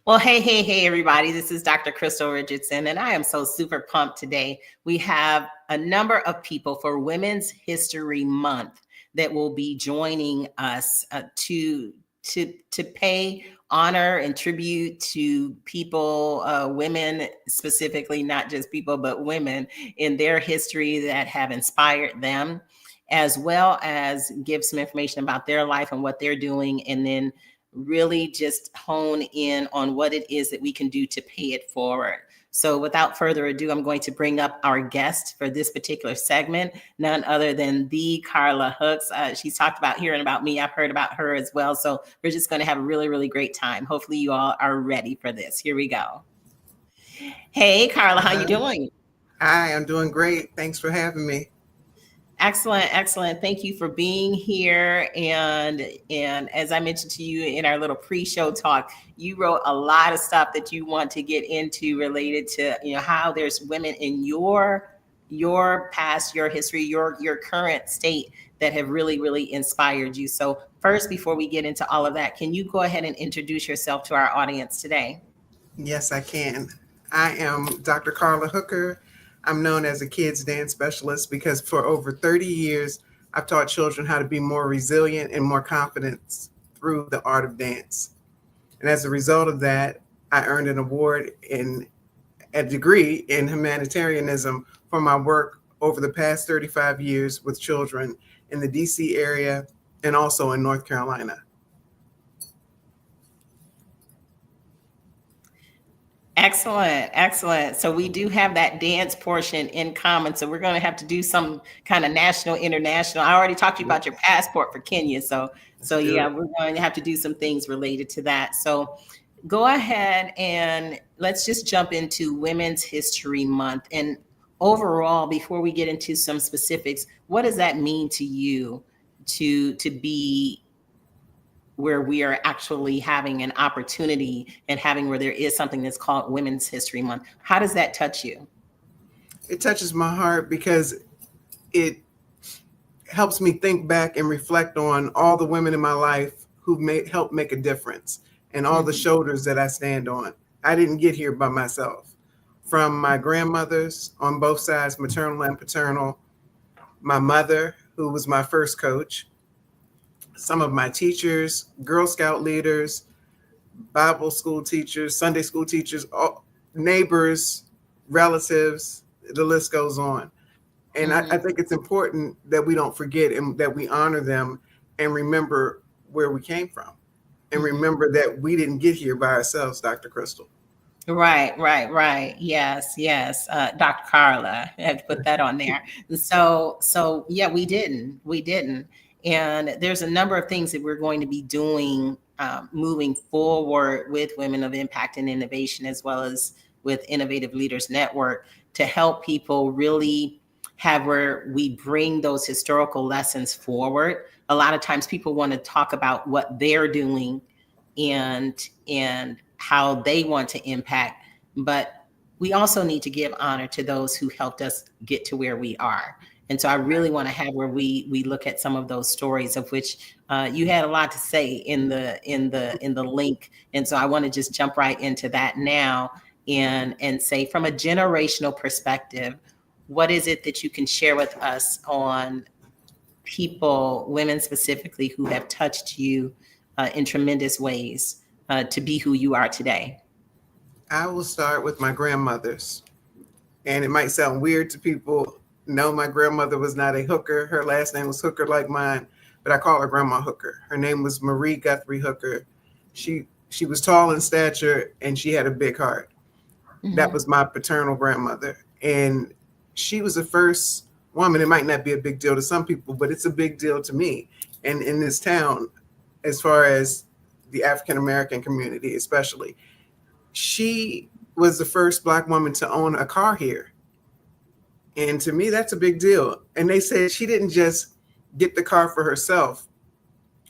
Well, hey, everybody. This is Dr. Crystal Richardson, and I am so super pumped today. We have a number of people for Women's History Month that will be joining us to pay honor and tribute to people, women specifically, not just people, but women in their history that have inspired them, as well as give some information about their life and what they're doing, and then really just hone in on what it is that we can do to pay it forward. So without further ado, I'm going to bring up our guest for this particular segment, none other than the Carla Hooks. She's talked about hearing about me. I've heard about her as well. So we're just going to have a really, really great time. Hopefully you all are ready for this. Here we go. Hey, Carla, how you doing? Hi, I'm doing great. Thanks for having me. Excellent. Thank you for being here. And as I mentioned to you in our little pre-show talk, you wrote a lot of stuff that you want to get into related to, how there's women in your past, your history, your current state that have really, really inspired you. So first, before we get into all of that, can you go ahead and introduce yourself to our audience today? Yes, I can. I am Dr. Carla Hooker. I'm known as a kids dance specialist because for over 30 years, I've taught children how to be more resilient and more confident through the art of dance. And as a result of that, I earned an award in a degree in humanitarianism for my work over the past 35 years with children in the DC area and also in North Carolina. Excellent. So we do have that dance portion in common. So we're going to have to do some kind of national, international. I already talked to you about your passport for Kenya. So yeah, we're going to have to do some things related to that. So go ahead and let's just jump into Women's History Month. And overall, before we get into some specifics, what does that mean to you to be where we are actually having an opportunity and having where there is something that's called Women's History Month? How does that touch you? It touches my heart because it helps me think back and reflect on all the women in my life who've helped make a difference and all the shoulders that I stand on. I didn't get here by myself. From my grandmothers on both sides, maternal and paternal, my mother, who was my first coach, some of my teachers, Girl Scout leaders, Bible school teachers, Sunday school teachers, neighbors, relatives, the list goes on. And I think it's important that we don't forget and that we honor them and remember where we came from and remember that we didn't get here by ourselves, Dr. Crystal. Right. Yes. Dr. Carla, I have to put that on there. So yeah, we didn't. And there's a number of things that we're going to be doing moving forward with Women of Impact and Innovation, as well as with Innovative Leaders Network, to help people really have where we bring those historical lessons forward. A lot of times people want to talk about what they're doing and how they want to impact, but we also need to give honor to those who helped us get to where we are. And so I really want to have where we look at some of those stories, of which you had a lot to say in the link. And so I want to just jump right into that now and say, from a generational perspective, what is it that you can share with us on people, women specifically, who have touched you in tremendous ways to be who you are today? I will start with my grandmothers. And it might sound weird to people. No, my grandmother was not a hooker. Her last name was Hooker like mine, but I call her Grandma Hooker. Her name was Marie Guthrie Hooker. She was tall in stature and she had a big heart. That was my paternal grandmother. And she was the first woman. It might not be a big deal to some people, but it's a big deal to me. And in this town, as far as the African-American community, especially, she was the first Black woman to own a car here. And to me, that's a big deal. And they said she didn't just get the car for herself,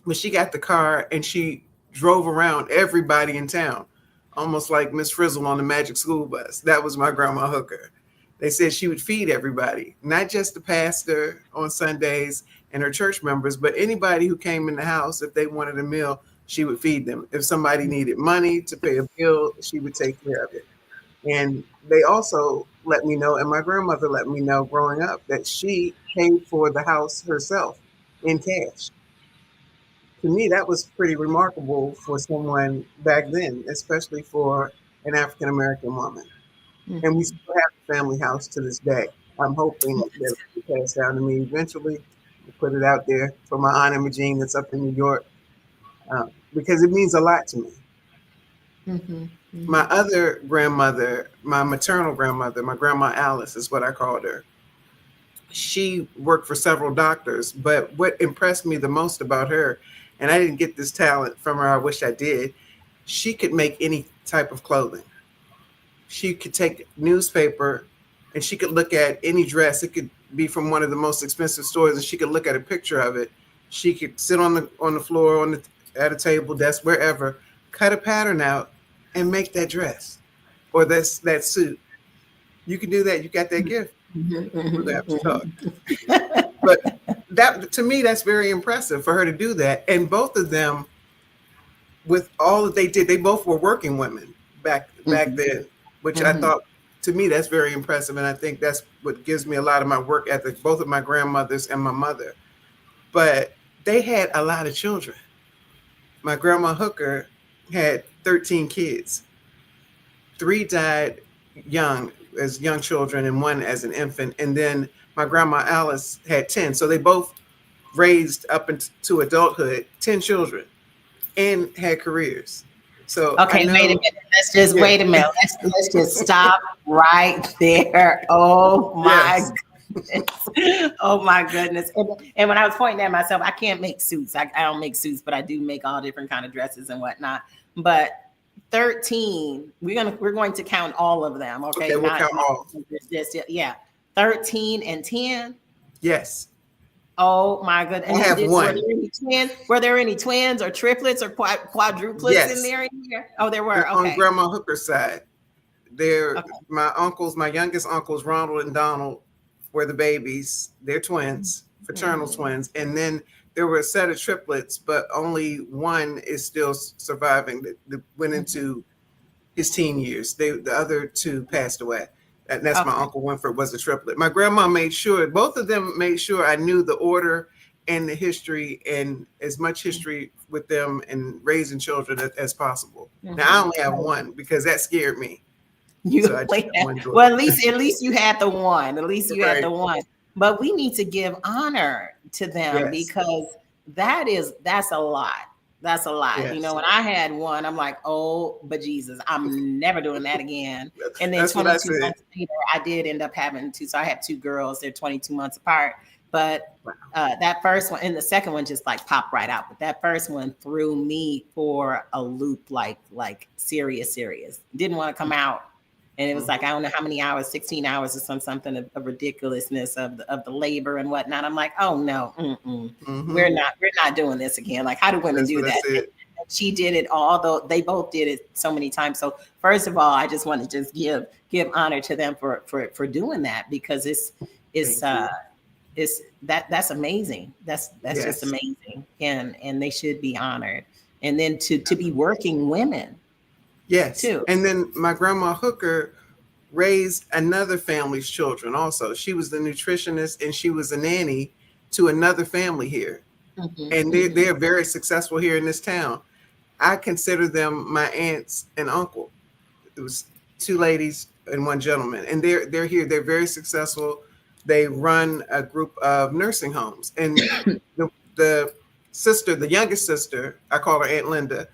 but she got the car and she drove around everybody in town, almost like Miss Frizzle on the Magic School Bus. That was my Grandma Hooker. They said she would feed everybody, not just the pastor on Sundays and her church members, but anybody who came in the house. If they wanted a meal, she would feed them. If somebody needed money to pay a bill, she would take care of it. And they also let me know, and my grandmother let me know growing up, that she paid for the house herself in cash. To me, that was pretty remarkable for someone back then, especially for an African American woman. And we still have the family house to this day. I'm hoping that it will be passed down to me eventually. We'll put it out there for my Aunt Imogene that's up in New York, because it means a lot to me. My other grandmother, my maternal grandmother, my grandma Alice is what I called her. She worked for several doctors, but what impressed me the most about her, and I didn't get this talent from her, I wish I did, she could make any type of clothing. She could take newspaper and she could look at any dress. It could be from one of the most expensive stores, and she could look at a picture of it. She could sit on the floor, at a table, desk, wherever, cut a pattern out and make that dress or that suit. You can do that. You got that gift. We'll have to talk. But that, to me, that's very impressive for her to do that. And both of them, with all that they did, they both were working women back then, which I thought, to me, that's very impressive. And I think that's what gives me a lot of my work ethic, both of my grandmothers and my mother. But they had a lot of children. My grandma Hooker had 13 kids. 3 died young, as young children, and 1 as an infant. And then my grandma Alice had 10. So they both raised up into adulthood 10 children and had careers. So okay, wait a minute. Let's just wait a minute. Let's just stop right there. Oh my goodness. Oh my goodness. And when I was pointing at myself, I can't make suits. I don't make suits, but I do make all different kind of dresses and whatnot. But 13, we're going to count all of them. Okay, we'll count all. Yeah. 13 and 10. Yes. Oh my goodness! I have 1. Were there any twins or triplets or quadruplets in there? Oh, there were. Okay. On Grandma Hooker's side, my uncles, my youngest uncles, Ronald and Donald, were the babies. They're twins, fraternal twins, and then there were a set of triplets, but only one is still surviving. That went into his teen years. The other 2 passed away. And that's my Uncle Winford was a triplet. My grandma made sure, both of them made sure I knew the order and the history, and as much history with them and raising children as possible. Now I only have 1 because that scared me. Well, at least you had the 1. At least you had the 1. But we need to give honor to them because that's a lot. That's a lot. Yes. You know, when I had 1, I'm like, oh, but Jesus, I'm never doing that again. And then 22 months later, I did end up having 2. So I have 2 girls. They're 22 months apart. But that first one and the second one just like popped right out. But that first one threw me for a loop, like serious. Didn't want to come out. And it was like, I don't know how many hours, 16 hours or something of ridiculousness of the labor and whatnot. I'm like, oh no, we're not doing this again. Like, how do women do that? She did it, although they both did it so many times. So first of all, I just want to just give honor to them for doing that, because that's amazing. That's just amazing. And they should be honored. And then to be working women. Yes. Too. And then my grandma Hooker raised another family's children also. She was the nutritionist and she was a nanny to another family here. And they're very successful here in this town. I consider them my aunts and uncle. It was 2 ladies and 1 gentleman. And they're here. They're very successful. They run a group of nursing homes. And the sister, the youngest sister, I call her Aunt Linda,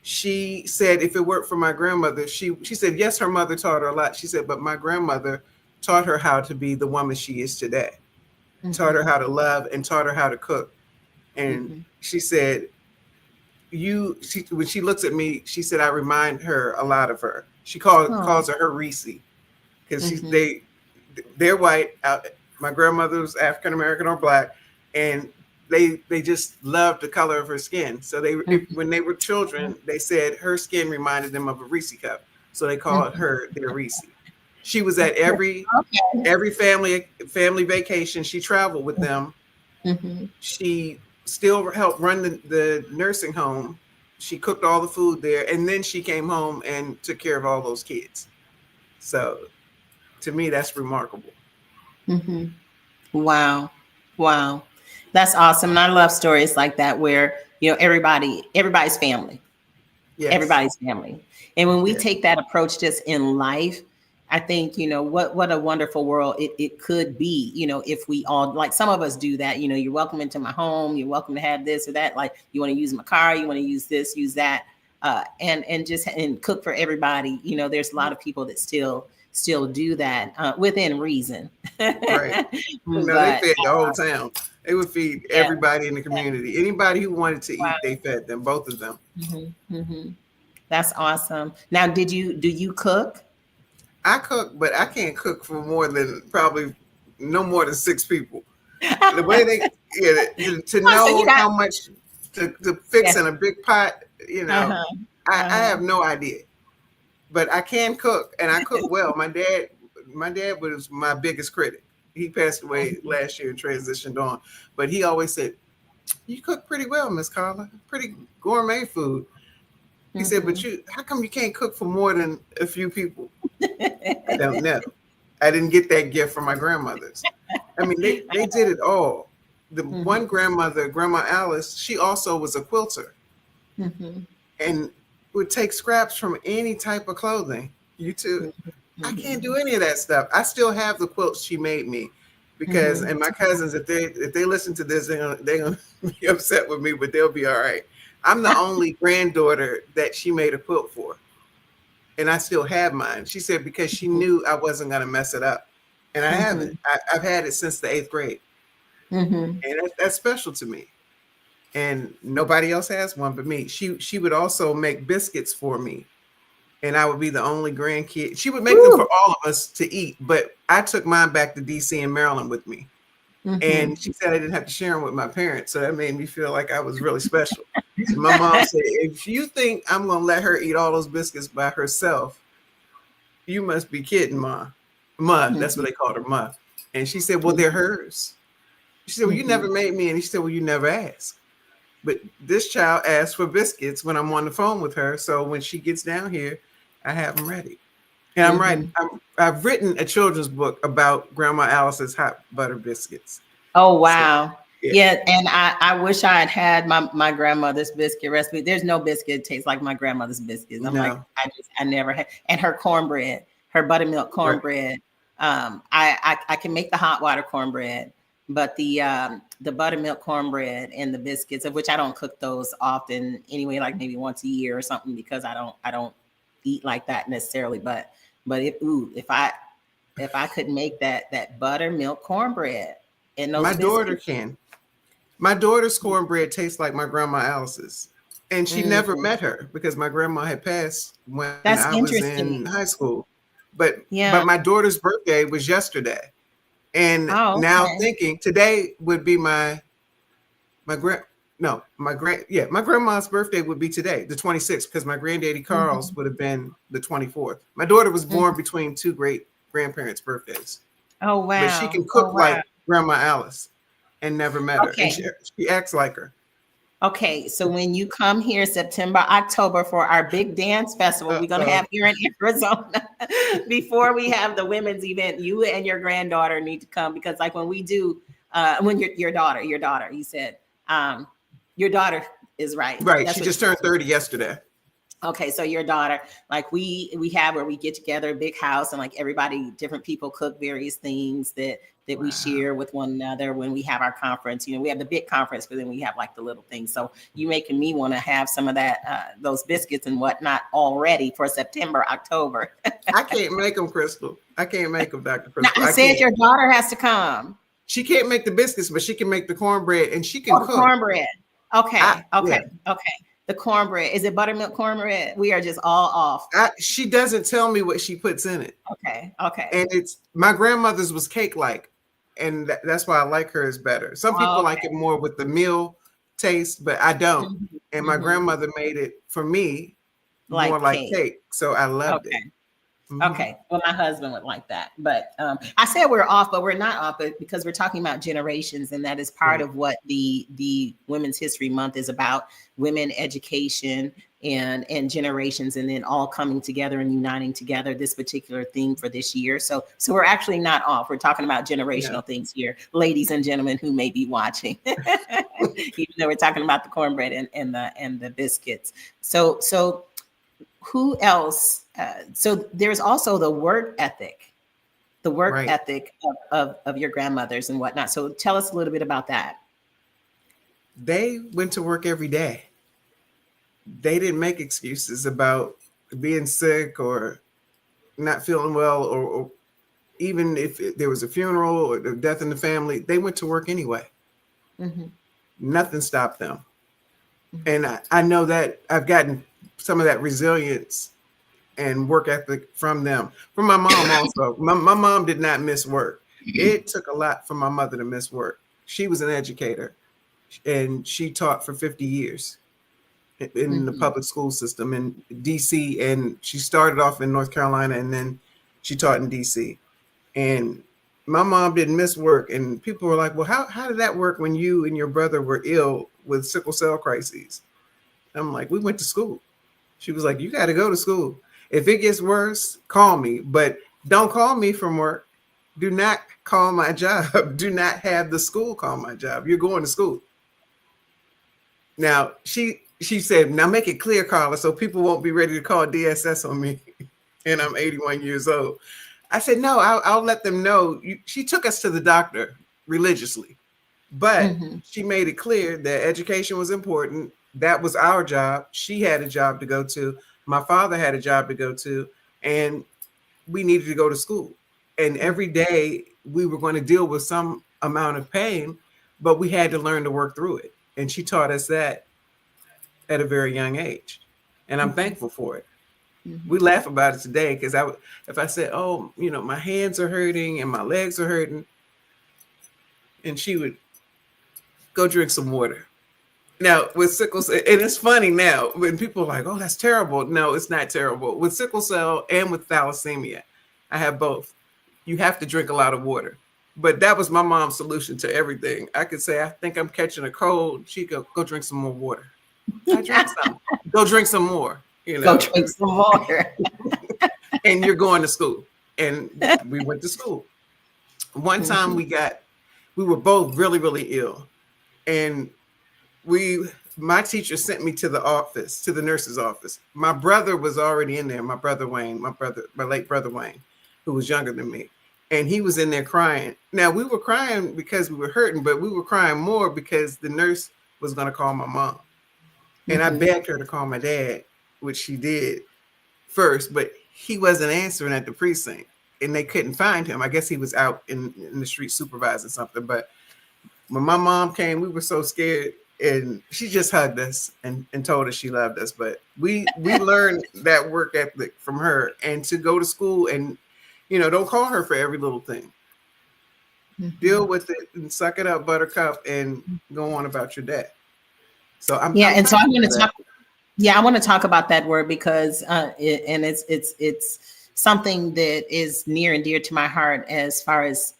she said, if it weren't for my grandmother, she said, yes, her mother taught her a lot. She said, but my grandmother taught her how to be the woman she is today, taught her how to love and taught her how to cook. And she said, when she looks at me, she said, I remind her a lot of her. She calls her Reese, because they're white. My grandmother was African American or Black, and they just loved the color of her skin. So when they were children, they said her skin reminded them of a Reese cup. So they called her their Reese. She was at every family vacation. She traveled with them. She still helped run the nursing home she cooked all the food there, and then she came home and took care of all those kids. So to me, that's remarkable. Hmm. Wow. Wow. That's awesome. And I love stories like that where, everybody's family. Yes. Everybody's family. And when we Yeah. take that approach just in life, I think, what a wonderful world it could be, if we all, like some of us do that, you're welcome into my home, you're welcome to have this or that, like you want to use my car, you want to use this, use that, and cook for everybody. There's a lot of people that still do that within reason. Right. No, they But fed the whole town. They would feed yeah. everybody in the community. Anybody who wanted to Wow. eat, they fed them, both of them. That's awesome. Now, do you cook? I cook, but I can't cook for more than probably no more than 6 people. The way they, to Oh, so you know got how much to fix yeah. in a big pot, Uh-huh. I Uh-huh. have no idea. But I can cook, and I cook well. My dad was my biggest critic. He passed away last year and transitioned on, but he always said, "You cook pretty well, Miss Carla. Pretty gourmet food." He said, "But how come you can't cook for more than a few people?" I don't know. I didn't get that gift from my grandmothers. I mean, they did it all. The one grandmother, Grandma Alice, she also was a quilter and would take scraps from any type of clothing. You too. I can't do any of that stuff. I still have the quilts she made me because, and my cousins, if they listen to this, they're gonna be upset with me, but they'll be all right. I'm the only granddaughter that she made a quilt for, and I still have mine. She said because she knew I wasn't gonna mess it up, and I haven't. I've had it since the 8th grade, and that's special to me. And nobody else has one but me. She would also make biscuits for me, and I would be the only grandkid. She would make them for all of us to eat, but I took mine back to DC and Maryland with me. And she said I didn't have to share them with my parents, so that made me feel like I was really special. So my mom said, "If you think I'm gonna let her eat all those biscuits by herself, you must be kidding, Ma." Ma, that's what they called her, Ma. And she said, "Well, they're hers." She said, "Well, you never made me," and she said, "Well, you never asked." But this child asked for biscuits when I'm on the phone with her, so when she gets down here, I have them ready. And I'm writing. I've written a children's book about Grandma Alice's hot butter biscuits. Oh, wow. So, yeah. And I wish I had my grandmother's biscuit recipe. There's no biscuit tastes like my grandmother's biscuits. I'm like, No. I never had. And her cornbread, her buttermilk cornbread. I can make the hot water cornbread, but the buttermilk cornbread and the biscuits, of which I don't cook those often anyway, like maybe once a year or something, because I don't eat like that necessarily. But if I could make that buttermilk cornbred and those My daughter biscuits. can. My daughter's cornbread tastes like my grandma Alice's. And she never met her because my grandma had passed when That's I was in interesting. high school. But Yeah. my daughter's birthday was yesterday. And Oh, now okay. thinking today would be my grandma's birthday would be today, the 26th, because my granddaddy Carl's would have been the 24th. My daughter was born between two great grandparents' birthdays. Oh, wow. But she can Oh, cook wow. like Grandma Alice and never met her. Okay. And she acts like her. Okay, so when you come here September, October for our big dance festival, we're going to have here in Arizona before we have the women's event, you and your granddaughter need to come, because like when we do, when your daughter, you said, your daughter is right. Right. That's She what just turned 30 yesterday. Okay, so your daughter, like we have where we get together, a big house, and like everybody, different people cook various things that we share with one another when we have our conference. We have the big conference, but then we have like the little things. So you making me want to have some of that, those biscuits and whatnot already for September, October. I can't make them, Crystal. I can't make them, Dr. Now, Crystal. I said your daughter has to come. She can't make the biscuits, but she can make the cornbread and she can cook. Cornbread. Okay. Yeah. Okay. The cornbread. Is it buttermilk cornbread? We are just all off. She doesn't tell me what she puts in it. Okay. And it's my grandmother's was cake-like, and that's why I like hers better. Some people like it more with the meal taste, but I don't. And my grandmother made it for me more like cake. So I loved it. Mhm. Okay. Well, my husband would like that. But I said we're off, but we're not off, but because we're talking about generations, and that is part Right. of what the Women's History Month is about: women education and generations, and then all coming together and uniting together this particular theme for this year. So we're actually not off. We're talking about Yeah. generational things here, ladies and gentlemen who may be watching. Even though we're talking about the cornbread and the biscuits. So who else? So there's also the work Right. ethic of your grandmothers and whatnot. So tell us a little bit about that. They went to work every day. They didn't make excuses about being sick or not feeling well, or even if there was a funeral or a death in the family, they went to work anyway. Mhm, Nothing stopped them. mhm, And I know that I've gotten some of that resilience and work ethic from them. From my mom also. My mom did not miss work. It took a lot for my mother to miss work. She was an educator and she taught for 50 years in the mhm, public school system in DC. And she started off in North Carolina and then she taught in DC. And my mom didn't miss work. And people were like, well, how did that work when you and your brother were ill with sickle cell crises? I'm like, we went to school. She was like, you got to go to school. If it gets worse, call me, but don't call me from work. Do not call my job. Do not have the school call my job. You're going to school. Now, she said, now make it clear, Carla, so people won't be ready to call DSS on me. And I'm 81 years old. I said, no, I'll let them know. She took us to the doctor religiously, but mhm, she made it clear that education was important. That was our job. She had a job to go to. My father had a job to go to, and we needed to go to school. And mhm, every day we were going to deal with some amount of pain, but we had to learn to work through it. And she taught us that at a very young age. And I'm mhm, thankful for it. We mhm. laugh about it today because if I said, oh, my hands are hurting and my legs are hurting, and she would go drink some water. Now with sickle cell, and it's funny now when people are like, "Oh, that's terrible." No, it's not terrible. With sickle cell and with thalassemia, I have both. You have to drink a lot of water. But that was my mom's solution to everything. I could say, "I think I'm catching a cold." She'd go drink some more water. I drank some. Go drink some more. Go drink some water. And you're going to school. And we went to school. One time Mhm, we were both really, really ill, and we my teacher sent me to the office, to the nurse's office. My brother was already in there. My brother Wayne, my late brother Wayne, who was younger than me, and he was in there crying. Now we were crying because we were hurting, but we were crying more because the nurse was going to call my mom, and I mhm, begged her to call my dad, which she did first, but he wasn't answering at the precinct, and they couldn't find him. I guess he was out in the street supervising something, but when my mom came, we were so scared, and she just hugged us and told us she loved us. But we learned that work ethic from her, and to go to school and don't call her for every little thing. Deal mhm. with it and suck it up, Buttercup, and go on about your day. So Yeah, I'm and so I thankful want for to that. talk. Yeah, I want to talk about that word because and it's something that is near and dear to my heart as far as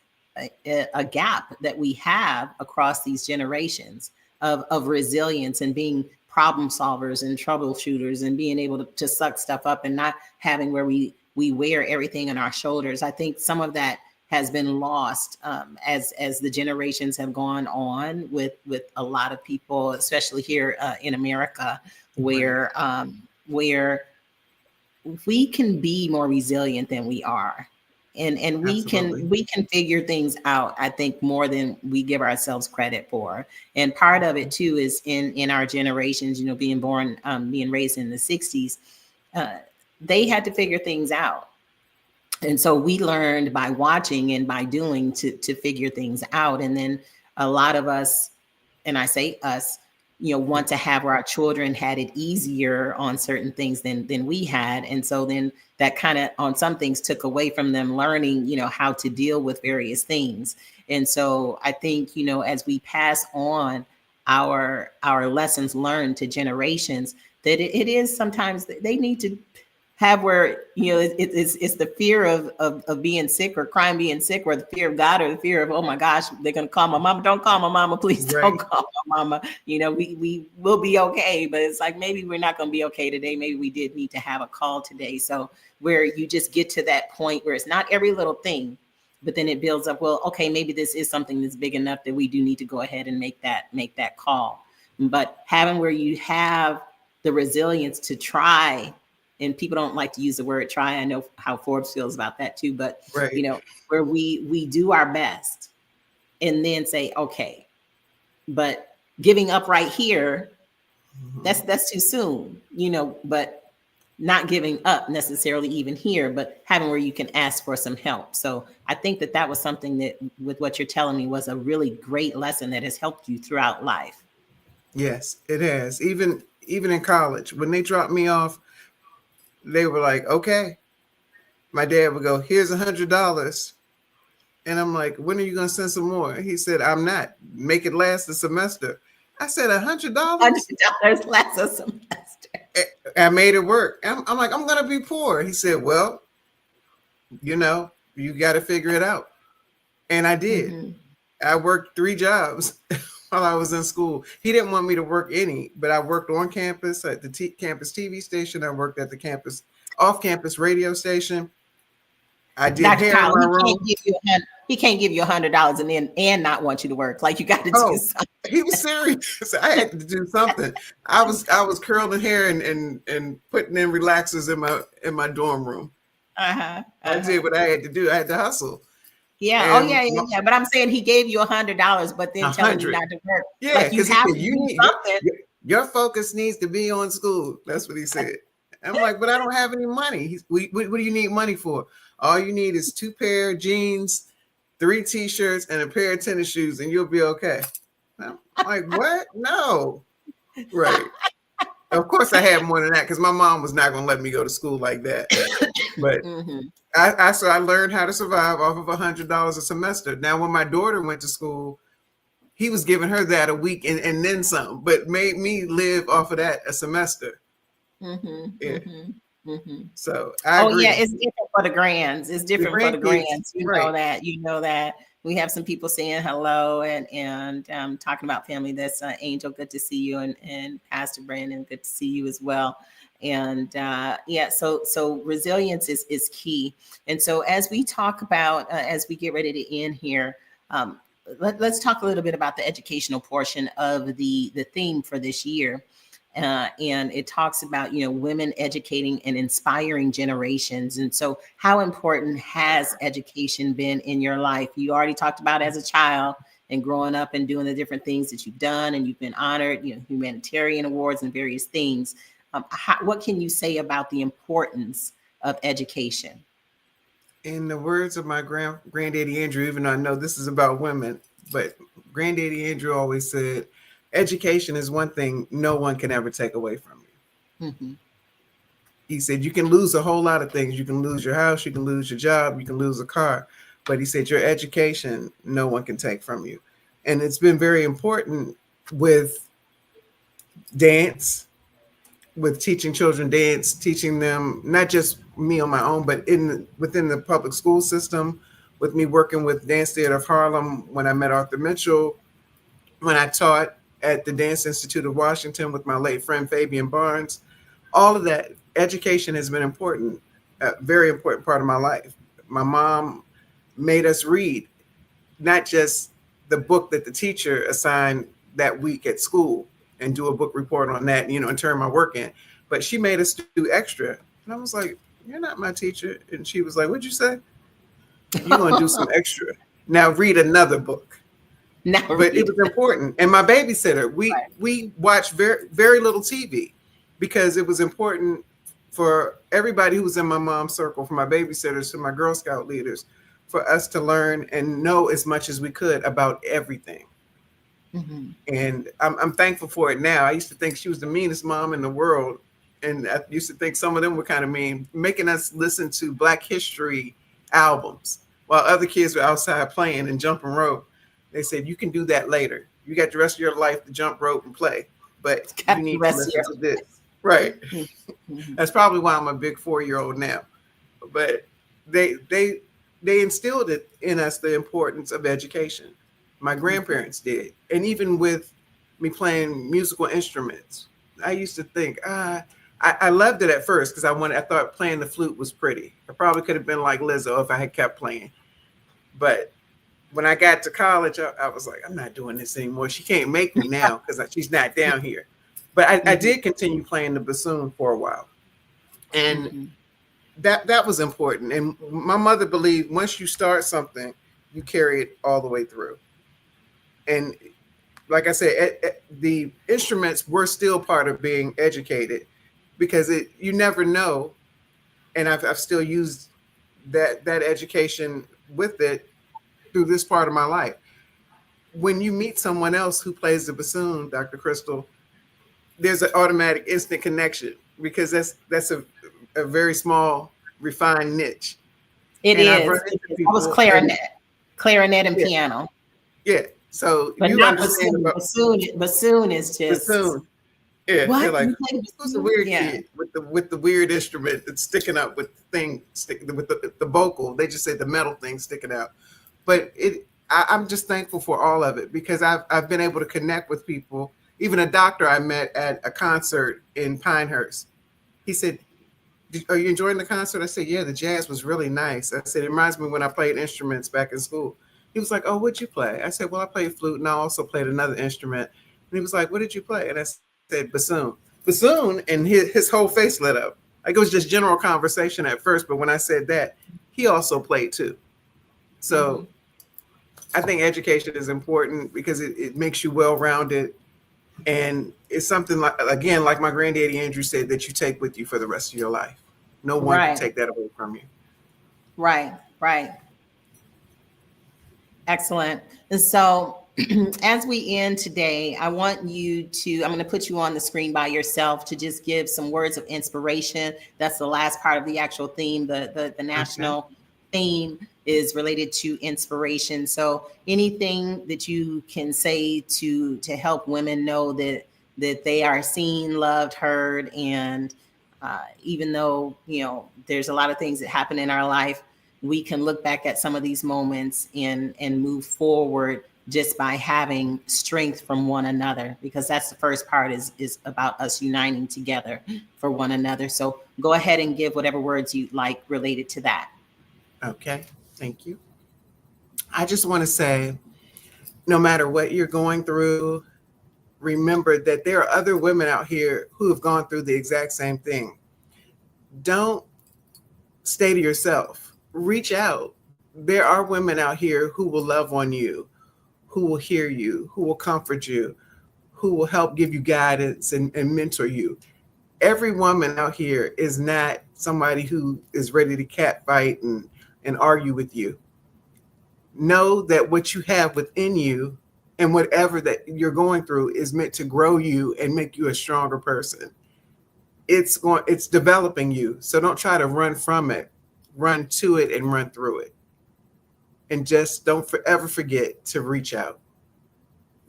a gap that we have across these generations of resilience and being problem solvers and troubleshooters and being able to suck stuff up and not having where we wear everything on our shoulders. I think some of that has been lost as the generations have gone on with a lot of people, especially here in America, Right. where we can be more resilient than we are, and we can Absolutely. we can figure things out, I think, more than we give ourselves credit for. And part of it too is in our generations, being born, being raised in the 60s, uh, they had to figure things out, and so we learned by watching and by doing to figure things out. And then a lot of us, and I say us, want to have where our children had it easier on certain things than we had. And so then that kind of on some things took away from them learning, how to deal with various things. And so I think, as we pass on our lessons learned to generations, that it is sometimes they need to have where, you know, it's the fear of being sick or crime being sick, or the fear of God, or the fear of, oh my gosh, they're gonna call my mama. Don't call my mama, please don't call my mama. You know, we will be okay, but it's like, maybe we're not gonna be okay today. Maybe we did need to have a call today. So where you just get to that point where it's not every little thing, but then it builds up. Well, okay, maybe this is something that's big enough that we do need to go ahead and make that call. But having where you have the resilience to try, and people don't like to use the word try. I know how Forbes feels about that too, but you know, where we do our best and then say, okay, but giving up right here, that's too soon, you know, but not giving up necessarily even here, but having where you can ask for some help. So I think that was something that, with what you're telling me, was a really great lesson that has helped you throughout life. Yes, it has. Even in college, when they dropped me off, they were like, okay. My dad would go, here's $100. And I'm like, when are you going to send some more? He said, I'm not. Make it last the semester. I said, $100? $100 last a semester. I made it work. I'm like, I'm going to be poor. He said, well, you know, you got to figure it out. And I did. Mm-hmm. I worked 3 jobs while I was in school. He didn't want me to work any, but I worked on campus at the campus TV station. I worked at the campus off-campus radio station. I did Dr. hair Kyle, in my room. He can't give you $100 and not want you to work. Like, you got to do something. He was serious. I had to do something. I was curling hair and putting in relaxers in my dorm room. I did what I had to do. I had to hustle. Yeah. And yeah. But I'm saying he gave you $100, but then telling you not to work. Yeah, like, you have to do something. Your focus needs to be on school. That's what he said. I'm like, but I don't have any money. What do you need money for? All you need is 2 pair of jeans, 3 t-shirts, and a pair of tennis shoes, and you'll be okay. I'm like, what? No. Right. Of course I had more than that, because my mom was not going to let me go to school like that. But I learned how to survive off of $100 a semester. Now, when my daughter went to school, he was giving her that a week and then some, but made me live off of that a semester. So I agree. Yeah, it's different for the grands. It's different for the grands. You know that. We have some people saying hello and talking about family. That's Angel, good to see you, and Pastor Brandon, good to see you as well. And so resilience is key. And so as we talk about, as we get ready to end here, let's talk a little bit about the educational portion of the theme for this year. And it talks about, you know, women educating and inspiring generations. And so how important has education been in your life? You already talked about as a child and growing up and doing the different things that you've done, and you've been honored, you know, humanitarian awards and various things. What can you say about the importance of education? In the words of my granddaddy Andrew, even though I know this is about women, but granddaddy Andrew always said, education is one thing no one can ever take away from you. He said, you can lose a whole lot of things. You can lose your house, you can lose your job, you can lose a car. But he said, your education, no one can take from you. And it's been very important with dance, with teaching children dance, teaching them, not just me on my own, but within the public school system, with me working with Dance Theater of Harlem, when I met Arthur Mitchell, when I taught at the Dance Institute of Washington with my late friend Fabian Barnes. All of that education has been important, a very important part of my life. My mom made us read, not just the book that the teacher assigned that week at school and do a book report on that, you know, and turn my work in, but she made us do extra. And I was like, you're not my teacher. And she was like, what'd you say? You're going to do some extra. Now read another book. But it was important. And my babysitter, we watched very, very little TV, because it was important for everybody who was in my mom's circle, from my babysitters to my Girl Scout leaders, for us to learn and know as much as we could about everything. And I'm thankful for it now. I used to think she was the meanest mom in the world. And I used to think some of them were kind of mean, making us listen to Black History albums while other kids were outside playing and jumping rope. They said, you can do that later. You got the rest of your life to jump rope and play, but you need to listen to this. Right. Mhm. That's probably why I'm a big 4-year-old now. But they instilled it in us, the importance of education. My grandparents did. And even with me playing musical instruments, I used to think, I loved it at first because I thought playing the flute was pretty. I probably could have been like Lizzo if I had kept playing. But when I got to college, I was like, I'm not doing this anymore. She can't make me now because she's not down here. But I did continue playing the bassoon for a while. And Mhm. that was important. And my mother believed once you start something, you carry it all the way through. And like I said, the instruments were still part of being educated because you never know. And I've still used that education with it through this part of my life. When you meet someone else who plays the bassoon, Dr. Crystal, there's an automatic instant connection because that's a very small, refined niche. It And I've run is. It into is. I was people and clarinet and yeah, piano, yeah. So but you not understand bassoon. about Bassoon is just bassoon. Yeah, they're what like, you play the who's the bassoon? weird Yeah. kid with the weird instrument that's sticking up with the thing with the vocal. They just say the metal thing sticking out. But I'm just thankful for all of it because I've been able to connect with people. Even a doctor I met at a concert in Pinehurst. He said, "Are you enjoying the concert?" I said, "Yeah, the jazz was really nice." I said, "It reminds me when I played instruments back in school." He was like, "Oh, what'd you play?" I said, "Well, I played flute and I also played another instrument." And he was like, "What did you play?" And I said, "Bassoon." Bassoon, and his whole face lit up. Like it was just general conversation at first, but when I said that, he also played too. Mm-hmm. So I think education is important because it makes you well-rounded. And it's something like, again, like my granddaddy Andrew said, that you take with you for the rest of your life. No one can Right. take that away from you. Right. Right. Excellent. And so, as we end today, I want you to, I'm going to put you on the screen by yourself to just give some words of inspiration. That's the last part of the actual theme. The Okay. national theme is related to inspiration. So anything that you can say to help women know that they are seen, loved, heard, and even though, there's a lot of things that happen in our life, we can look back at some of these moments and move forward just by having strength from one another, because that's the first part is about us uniting together for one another. So go ahead and give whatever words you like related to that. Okay. Thank you. I just want to say, no matter what you're going through, remember that there are other women out here who have gone through the exact same thing. Don't stay to yourself. Reach out. There are women out here who will love on you, who will hear you, who will comfort you, who will help give you guidance and mentor you. Every woman out here is not somebody who is ready to catfight and argue with you. Know that what you have within you and whatever that you're going through is meant to grow you and make you a stronger person. It's developing you. So don't try to run from it. Run to it and run through it. And just don't ever forget to reach out.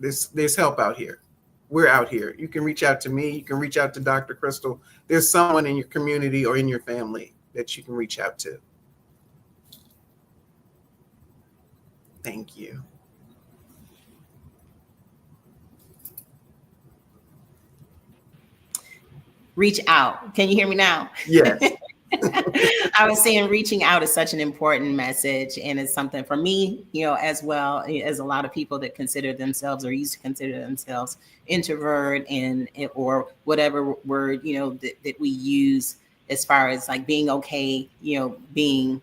There's help out here. We're out here. You can reach out to me. You can reach out to Dr. Crystal. There's someone in your community or in your family that you can reach out to. Thank you. Reach out. Can you hear me now? Yes. I was saying reaching out is such an important message, and it's something for me, as well as a lot of people that consider themselves or used to consider themselves introvert and or whatever word that we use as far as like being okay, being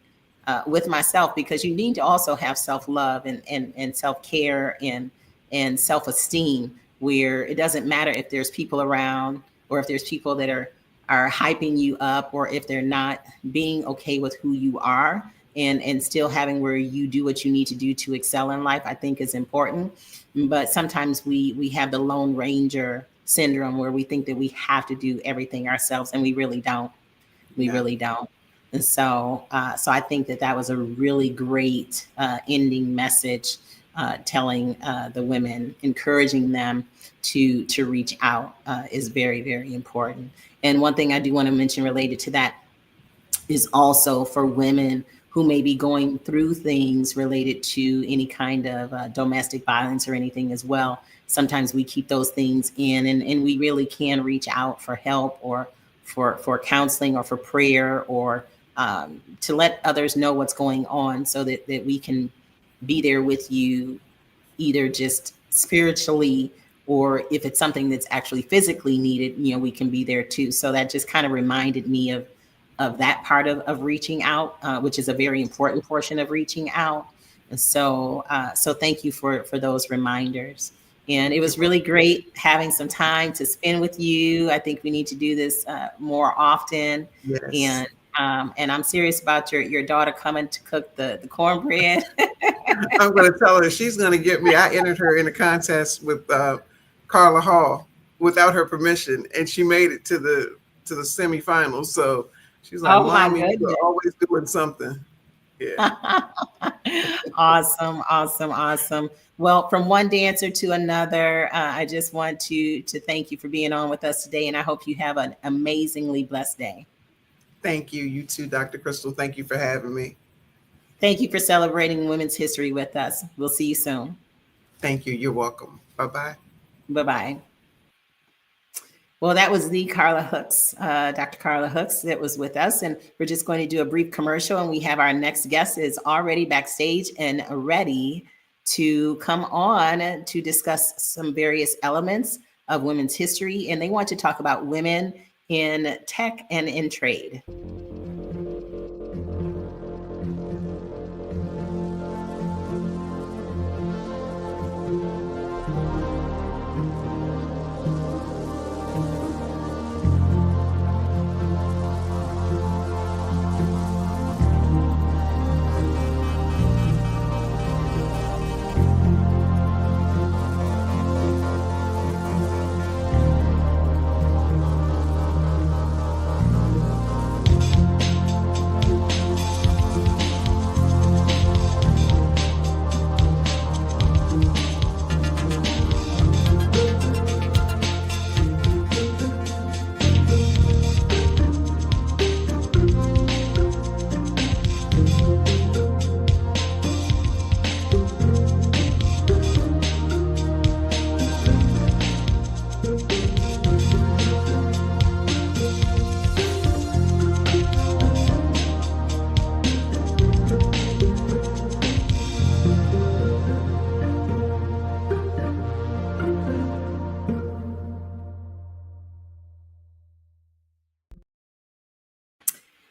with myself, because you need to also have self-love and self-care and self-esteem, where it doesn't matter if there's people around or if there's people that are hyping you up, or if they're not, being okay with who you are and still having where you do what you need to do to excel in life, I think is important. But sometimes we have the Lone Ranger syndrome where we think that we have to do everything ourselves, and we really don't. We Yeah. really don't. And so I think that was a really great ending message telling the women, encouraging them to reach out is very, very important. And one thing I do want to mention related to that is also for women who may be going through things related to any kind of domestic violence or anything as well. Sometimes we keep those things in, and we really can reach out for help or for counseling or for prayer or to let others know what's going on so that we can be there with you, either just spiritually or if it's something that's actually physically needed, we can be there too. So that just kind of reminded me of that part of reaching out, which is a very important portion of reaching out. And so thank you for those reminders. And it was really great having some time to spend with you. I think we need to do this more often. Yes. And I'm serious about your daughter coming to cook the cornbread. I'm going to tell her she's going to get me. I entered her in a contest with Carla Hall without her permission, and she made it to the semifinals. So she's like, Oh my "Mommy, goodness. you're always doing something." Yeah. Awesome, awesome, awesome. Well, from one dancer to another, I just want to thank you for being on with us today, and I hope you have an amazingly blessed day. Thank you. You too, Dr. Crystal. Thank you for having me. Thank you for celebrating Women's History with us. We'll see you soon. Thank you. You're welcome. Bye-bye. Bye-bye. Well, that was the Carla Hooks, Dr. Carla Hooks that was with us. And we're just going to do a brief commercial. And we have our next guest is already backstage and ready to come on to discuss some various elements of women's history. And they want to talk about women in tech and in trade.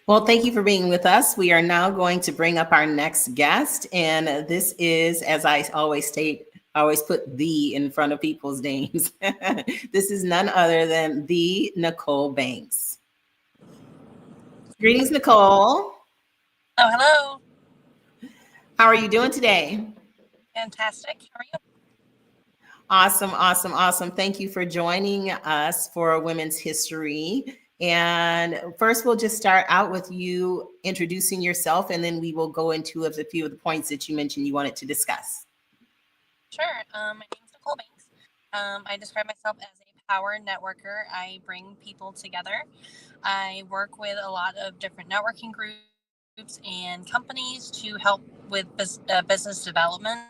Well, thank you for being with us. We are now going to bring up our next guest. And this is, as I always state, I always put "the" in front of people's names. This is none other than the Nicole Banks. Greetings, Nicole. Oh, hello. How are you doing today? Fantastic. How are you? Awesome, awesome, awesome. Thank you for joining us for Women's History. And first, we'll just start out with you introducing yourself, and then we will go into a few of the points that you mentioned you wanted to discuss. Sure. My name is Nicole Banks. I describe myself as a power networker. I bring people together. I work with a lot of different networking groups and companies to help with business development.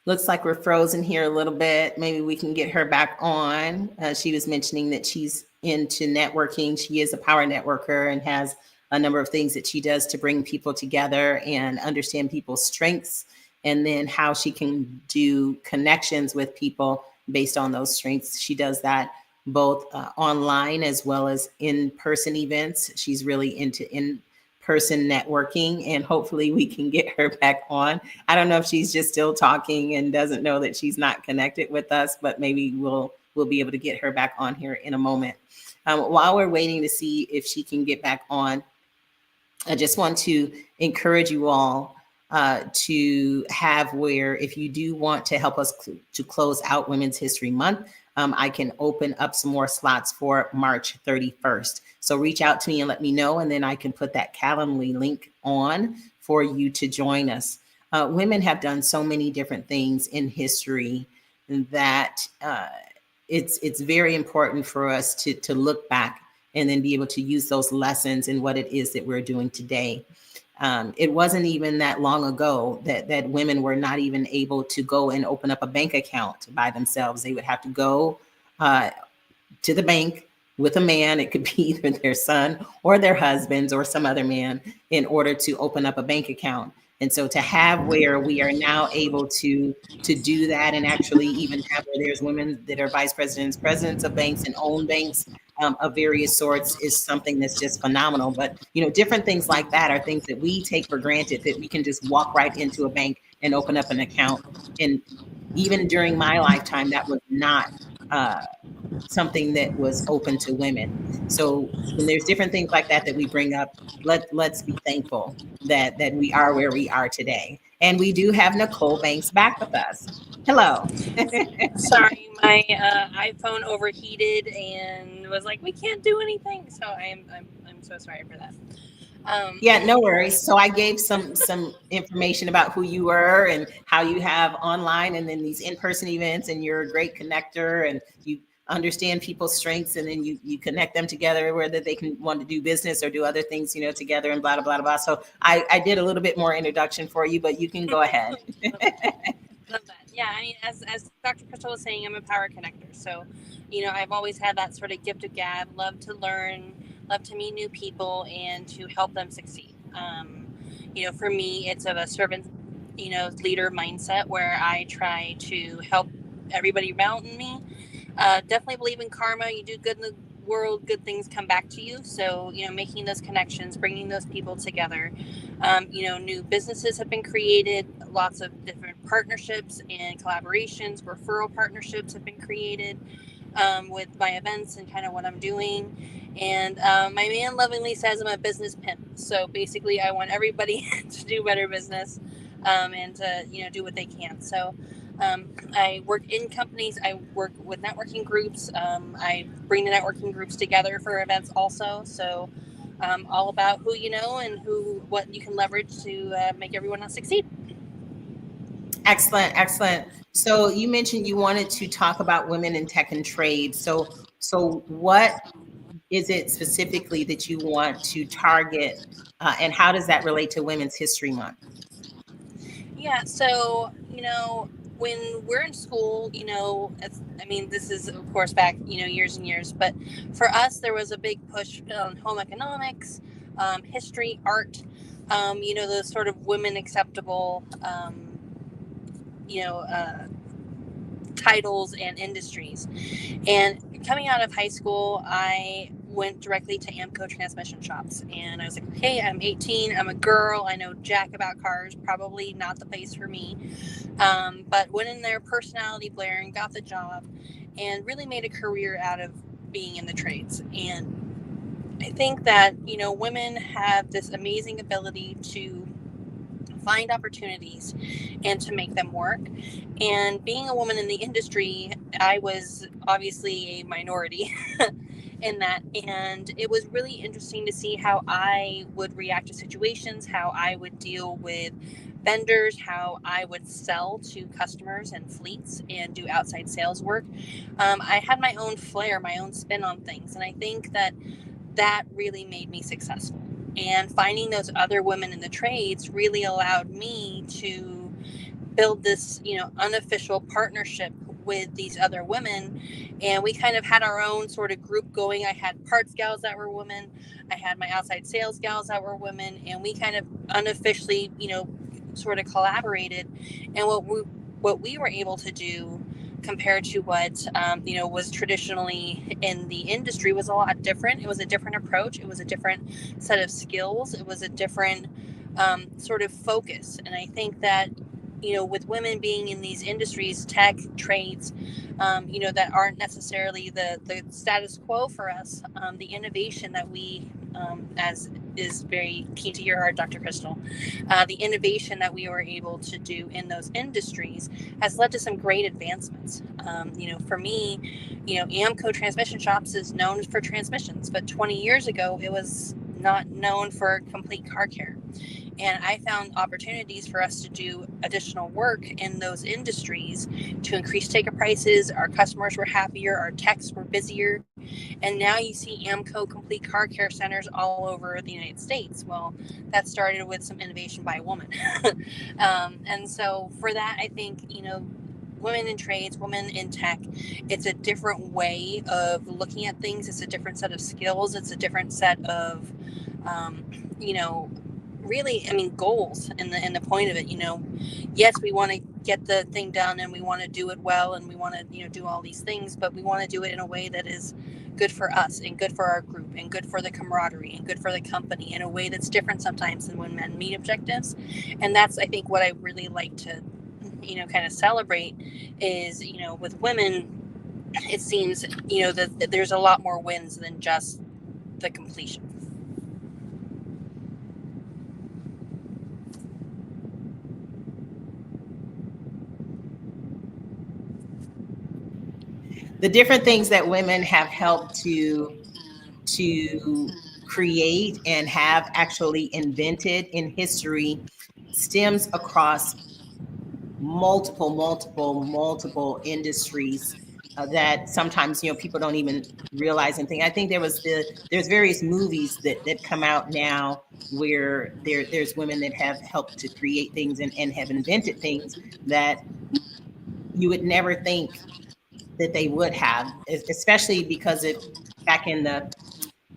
Looks like we're frozen here a little bit. Maybe we can get her back on. She was mentioning that she's into networking. She is a power networker and has a number of things that she does to bring people together and understand people's strengths, and then how she can do connections with people based on those strengths. She does that both online as well as in-person events. She's really into in-person networking, and hopefully we can get her back on. I don't know if she's just still talking and doesn't know that she's not connected with us, but maybe we'll be able to get her back on here in a moment. While we're waiting to see if she can get back on, I just want to encourage you all to have where, if you do want to help us to close out Women's History Month, I can open up some more slots for March 31st. So reach out to me and let me know, and then I can put that Calendly link on for you to join us. Women have done so many different things in history that it's very important for us to look back and then be able to use those lessons in what it is that we're doing today. It wasn't even that long ago that women were not even able to go and open up a bank account by themselves. They would have to go to the bank with a man. It could be either their son or their husbands or some other man in order to open up a bank account. And so to have where we are now able to do that, and actually even have where there's women that are vice presidents, presidents of banks, and own banks of various sorts, is something that's just phenomenal. But different things like that are things that we take for granted, that we can just walk right into a bank and open up an account. And even during my lifetime, that was not something that was open to women. So when there's different things like that we bring up, let's be thankful that we are where we are today. And we do have Nicole Banks back with us. Hello. Sorry, my iPhone overheated and was like, we can't do anything. So I'm so sorry for that. Yeah, no worries. So I gave some information about who you were and how you have online and then these in-person events, and you're a great connector, and you understand people's strengths, and then you connect them together, whether they can want to do business or do other things, together, and blah, blah, blah, blah. So I did a little bit more introduction for you, but you can go ahead. Love that. Yeah, I mean, as Dr. Crystal was saying, I'm a power connector. So, I've always had that sort of gift of gab, love to learn, love to meet new people, and to help them succeed. For me, it's of a servant, leader mindset where I try to help everybody around me. Definitely believe in karma. You do good in the world, good things come back to you. So, making those connections, bringing those people together. New businesses have been created. Lots of different partnerships and collaborations, referral partnerships have been created with my events and kind of what I'm doing. And my man lovingly says I'm a business pimp. So basically, I want everybody to do better business and to, do what they can. So I work in companies. I work with networking groups. I bring the networking groups together for events also. So all about who you know and what you can leverage to make everyone else succeed. Excellent, excellent. So you mentioned you wanted to talk about women in tech and trade. So what is it specifically that you want to target, and how does that relate to Women's History Month? Yeah, so when we're in school, this is of course back years and years, but for us there was a big push on home economics, history, art, those sort of women acceptable titles and industries. And coming out of high school, I went directly to AAMCO transmission shops, and I was like, hey, I'm 18, I'm a girl, I know jack about cars, probably not the place for me, but went in there, personality blaring, got the job, and really made a career out of being in the trades. And I think that women have this amazing ability to find opportunities and to make them work. And being a woman in the industry, I was obviously a minority in that, and it was really interesting to see how I would react to situations, how I would deal with vendors, how I would sell to customers and fleets and do outside sales work. I had my own flair, my own spin on things, and I think that really made me successful. And finding those other women in the trades really allowed me to build this, unofficial partnership with these other women. And we kind of had our own sort of group going. I had parts gals that were women. I had my outside sales gals that were women. And we kind of unofficially, sort of collaborated. And what we were able to do compared to what was traditionally in the industry was a lot different. It was a different approach. It was a different set of skills. It was a different sort of focus. And I think that with women being in these industries, tech, trades, that aren't necessarily the status quo for us, the innovation that we as is very key to your heart, Dr. Crystal. The innovation that we were able to do in those industries has led to some great advancements. For me, AMCO Transmission Shops is known for transmissions, but 20 years ago, it was not known for complete car care. And I found opportunities for us to do additional work in those industries to increase ticket prices. Our customers were happier, our techs were busier. And now you see AMCO complete car care centers all over the United States. Well, that started with some innovation by a woman. And so for that, I think, women in trades, women in tech, it's a different way of looking at things. It's a different set of skills. It's a different set of, really, goals and the point of it. Yes, we want to get the thing done and we want to do it well and we want to, do all these things, but we want to do it in a way that is good for us and good for our group and good for the camaraderie and good for the company in a way that's different sometimes than when men meet objectives. And that's, I think, what I really like to, kind of celebrate is, with women, it seems, that there's a lot more wins than just the completion. The different things that women have helped to create and have actually invented in history stems across multiple industries that sometimes people don't even realize and think. I think there's various movies that come out now where there's women that have helped to create things and have invented things that you would never think that they would have, especially because back in the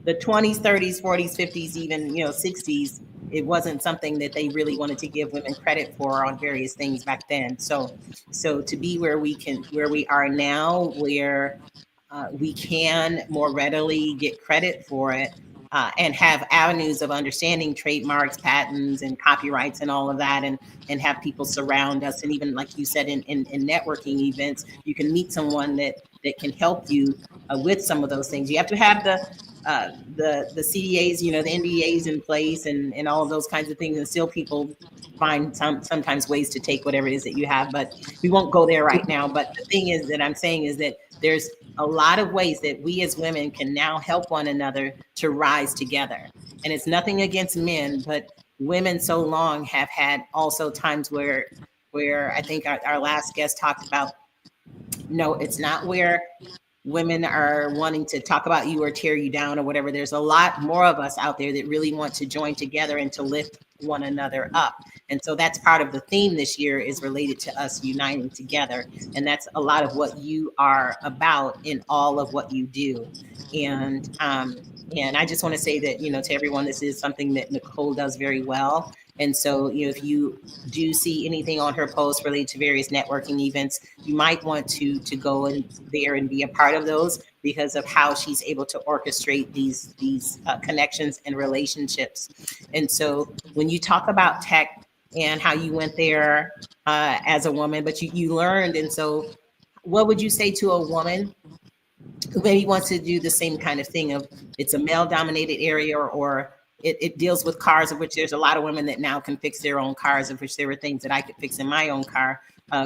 20s, 30s, 40s, 50s, even 60s, it wasn't something that they really wanted to give women credit for on various things back then. So to be where we are now, where we can more readily get credit for it, and have avenues of understanding trademarks, patents, and copyrights and all of that, and have people surround us. And even like you said, in networking events, you can meet someone that can help you with some of those things. You have to have the CDAs, the NDAs in place and all of those kinds of things. And still people find sometimes ways to take whatever it is that you have, but we won't go there right now. But the thing is that I'm saying is that there's a lot of ways that we as women can now help one another to rise together. And it's nothing against men, but women so long have had also times where I think our last guest talked about, no, it's not where women are wanting to talk about you or tear you down or whatever. There's a lot more of us out there that really want to join together and to lift one another up. And so that's part of the theme this year, is related to us uniting together. And that's a lot of what you are about in all of what you do. And I just want to say that, to everyone, this is something that Nicole does very well. And so, if you do see anything on her post related to various networking events, you might want to go in there and be a part of those, because of how she's able to orchestrate these connections and relationships. And so when you talk about tech and how you went there as a woman, but you learned. And so what would you say to a woman who maybe wants to do the same kind of thing of, it's a male dominated area, or it deals with cars, of which there's a lot of women that now can fix their own cars, of which there were things that I could fix in my own car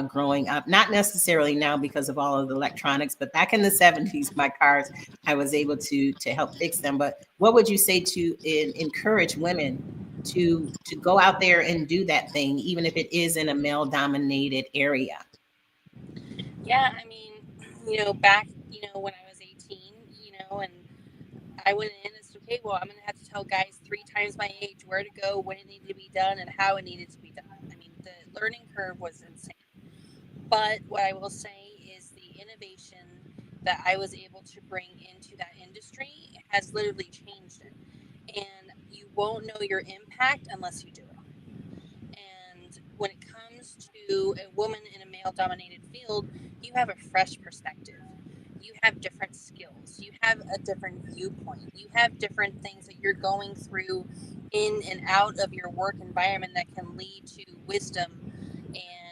growing up. Not necessarily now because of all of the electronics, but back in the 70s, my cars, I was able to help fix them. But what would you say to encourage women to go out there and do that thing, even if it is in a male dominated area? Yeah, back, when I was 18, and I went in and said, okay, well, I'm going to have to tell guys 3 times my age where to go, when it needed to be done, and how it needed to be done. The learning curve was insane. But what I will say is the innovation that I was able to bring into that industry has literally changed it. And you won't know your impact unless you do it. And when it comes to a woman in a male-dominated field, you have a fresh perspective. You have different skills. You have a different viewpoint. You have different things that you're going through in and out of your work environment that can lead to wisdom and,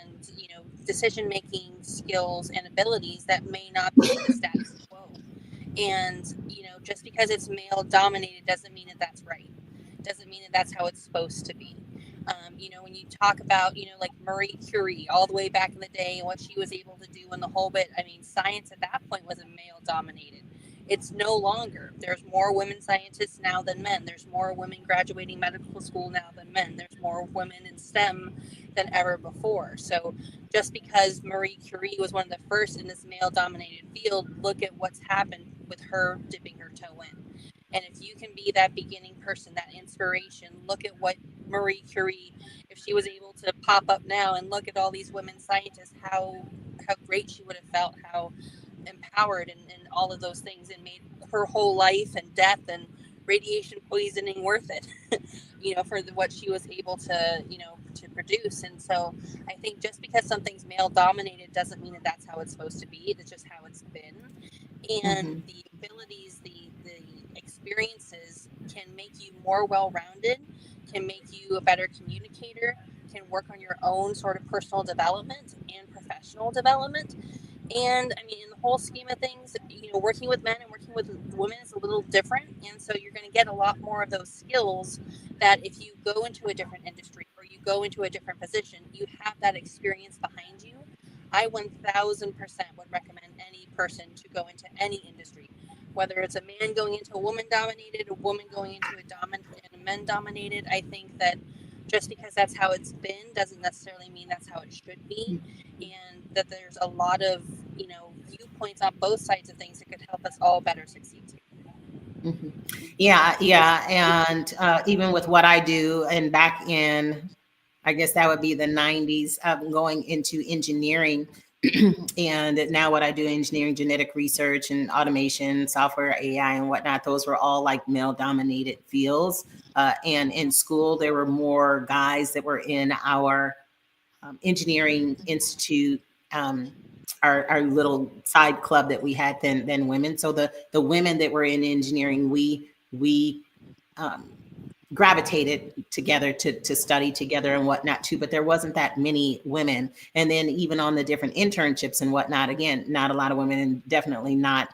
decision-making skills and abilities that may not be the status quo. And, just because it's male dominated doesn't mean that that's right. Doesn't mean that that's how it's supposed to be. When you talk about, like Marie Curie all the way back in the day and what she was able to do and the whole bit, I mean, science at that point was a male dominated. It's no longer. There's more women scientists now than men. There's more women graduating medical school now than men. There's more women in STEM than ever before. So just because Marie Curie was one of the first in this male dominated field, look at what's happened with her dipping her toe in. And if you can be that beginning person, that inspiration, look at what Marie Curie, if she was able to pop up now and look at all these women scientists, how great she would have felt, how empowered and all of those things, and made her whole life and death and radiation poisoning worth it, for what she was able to, to produce. And so I think just because something's male dominated doesn't mean that that's how it's supposed to be. It's just how it's been. And the abilities, the experiences can make you more well-rounded, can make you a better communicator, can work on your own sort of personal development and professional development. And I mean, in the whole scheme of things, working with men and working with women is a little different. And so you're going to get a lot more of those skills that if you go into a different industry or you go into a different position, you have that experience behind you. I 1000% would recommend any person to go into any industry, whether it's a man going into a woman dominated, a woman going into a men dominated. I think that just because that's how it's been doesn't necessarily mean that's how it should be. And that there's a lot of, viewpoints on both sides of things that could help us all better succeed. Yeah. And even with what I do, and back in, I guess that would be the 90s, going into engineering. And now what I do, engineering, genetic research and automation, software, AI and whatnot, those were all like male dominated fields. And in school, there were more guys that were in our engineering institute, our little side club that we had than women. So the women that were in engineering, we gravitated together to study together and whatnot too, but there wasn't that many women. And then even on the different internships and whatnot, again, not a lot of women, and definitely not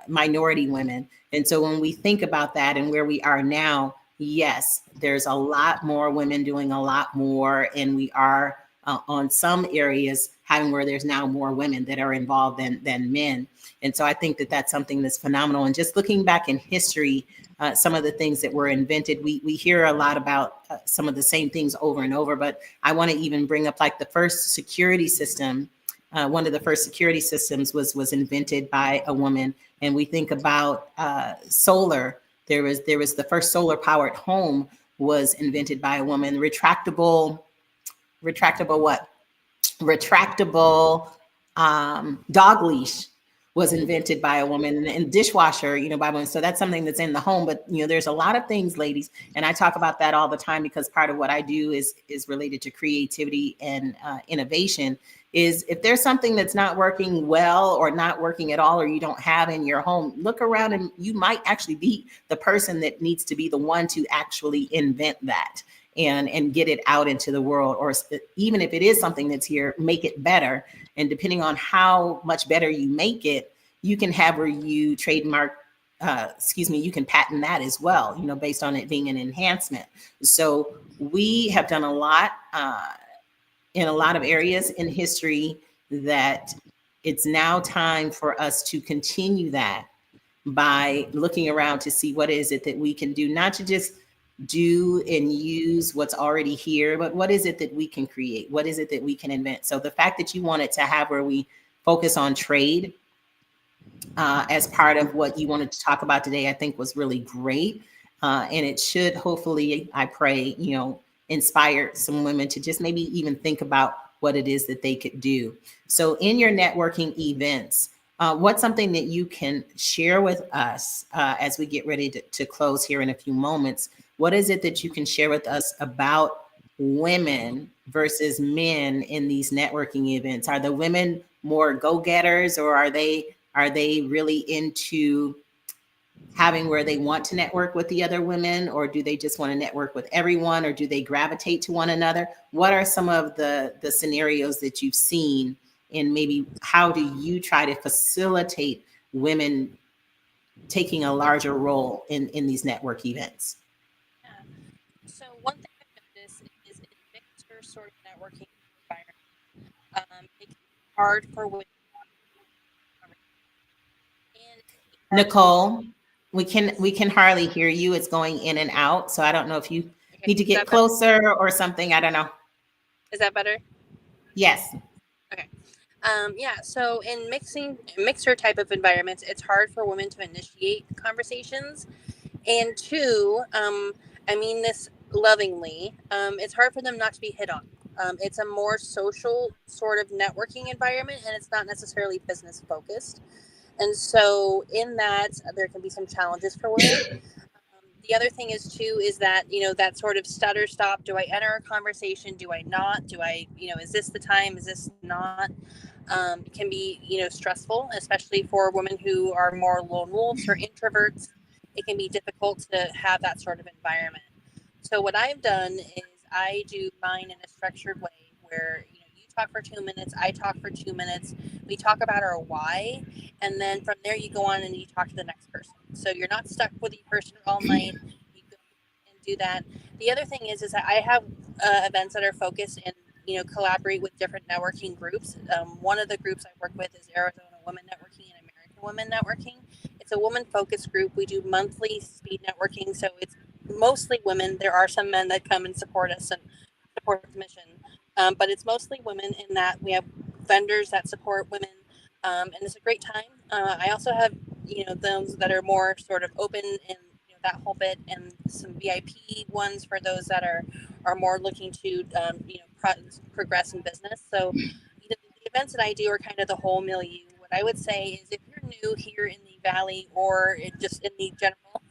minority women. And so when we think about that and where we are now, yes, there's a lot more women doing a lot more, and we are on some areas having where there's now more women that are involved than men. And so I think that that's something that's phenomenal. And just looking back in history, some of the things that were invented, we hear a lot about some of the same things over and over, but I want to even bring up like the first security system. One of the first security systems was invented by a woman. And we think about solar. There was the first solar powered home was invented by a woman. Retractable dog leash was invented by a woman, and dishwasher, by women. So that's something that's in the home. But there's a lot of things, ladies, and I talk about that all the time because part of what I do is related to creativity and innovation. Is if there's something that's not working well or not working at all, or you don't have in your home, look around and you might actually be the person that needs to be the one to actually invent that and get it out into the world. Or even if it is something that's here, make it better. And depending on how much better you make it, you can have where you trademark, you can patent that as well, based on it being an enhancement. So we have done a lot in a lot of areas in history that it's now time for us to continue that by looking around to see what is it that we can do, not to just do and use what's already here, but what is it that we can create? What is it that we can invent? So the fact that you wanted to have where we focus on trade as part of what you wanted to talk about today, I think was really great. And it should hopefully, I pray, inspire some women to just maybe even think about what it is that they could do. So in your networking events, what's something that you can share with us as we get ready to close here in a few moments? What is it that you can share with us about women versus men in these networking events? Are the women more go-getters, or are they really into having where they want to network with the other women, or do they just want to network with everyone, or do they gravitate to one another? What are some of the scenarios that you've seen, and maybe how do you try to facilitate women taking a larger role in these network events? Yeah. So one thing I've noticed is in mixer sort of networking environment, it can be hard for women and it can be hard for Nicole, we yes. can hardly hear you. It's going in and out. So I don't know if you Okay, need to is get that better? closer or something. I don't know. Is that better? Yes. Okay. Yeah, so in mixer type of environments, it's hard for women to initiate conversations. And two, I mean this lovingly, it's hard for them not to be hit on. It's a more social sort of networking environment, and it's not necessarily business focused. And so, in that, there can be some challenges for women. The other thing is too is that that sort of stutter stop. Do I enter a conversation? Do I not? Do I is this the time? Is this not? It can be stressful, especially for women who are more lone wolves or introverts. It can be difficult to have that sort of environment. So what I've done is I do mine in a structured way where you talk for 2 minutes, I talk for 2 minutes, we talk about our why, and then from there you go on and you talk to the next person. So you're not stuck with the person all night. You go and do that. The other thing is that I have events that are focused and collaborate with different networking groups. One of the groups I work with is Arizona Women Networking and American Women Networking. It's a woman focused group. We do monthly speed networking, so it's mostly women. There are some men that come and support us and support the mission, but it's mostly women in that we have vendors that support women, and it's a great time. I also have those that are more sort of open and that whole bit, and some VIP ones for those that are more looking to progress in business. So the events that I do are kind of the whole milieu. What I would say is if you're new here in the Valley or just in the general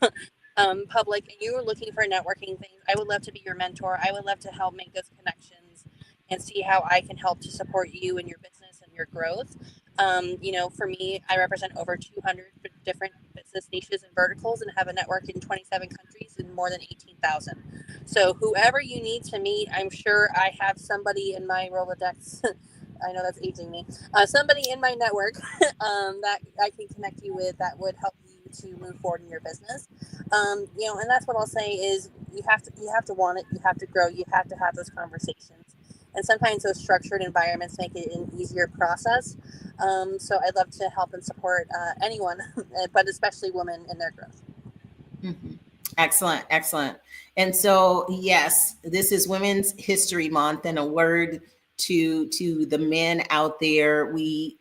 public and you were looking for networking things, I would love to be your mentor. I would love to help make those connections and see how I can help to support you in your business and your growth. For me, I represent over 200 different business niches and verticals and have a network in 27 countries and more than 18,000. So whoever you need to meet, I'm sure I have somebody in my Rolodex. I know that's aging me. Somebody in my network that I can connect you with that would help you to move forward in your business. And that's what I'll say is you have to want it, you have to grow, you have to have those conversations. And sometimes those structured environments make it an easier process. So I'd love to help and support anyone, but especially women in their growth. Mm-hmm. Excellent, excellent. And so, yes, this is Women's History Month, and a word to the men out there. We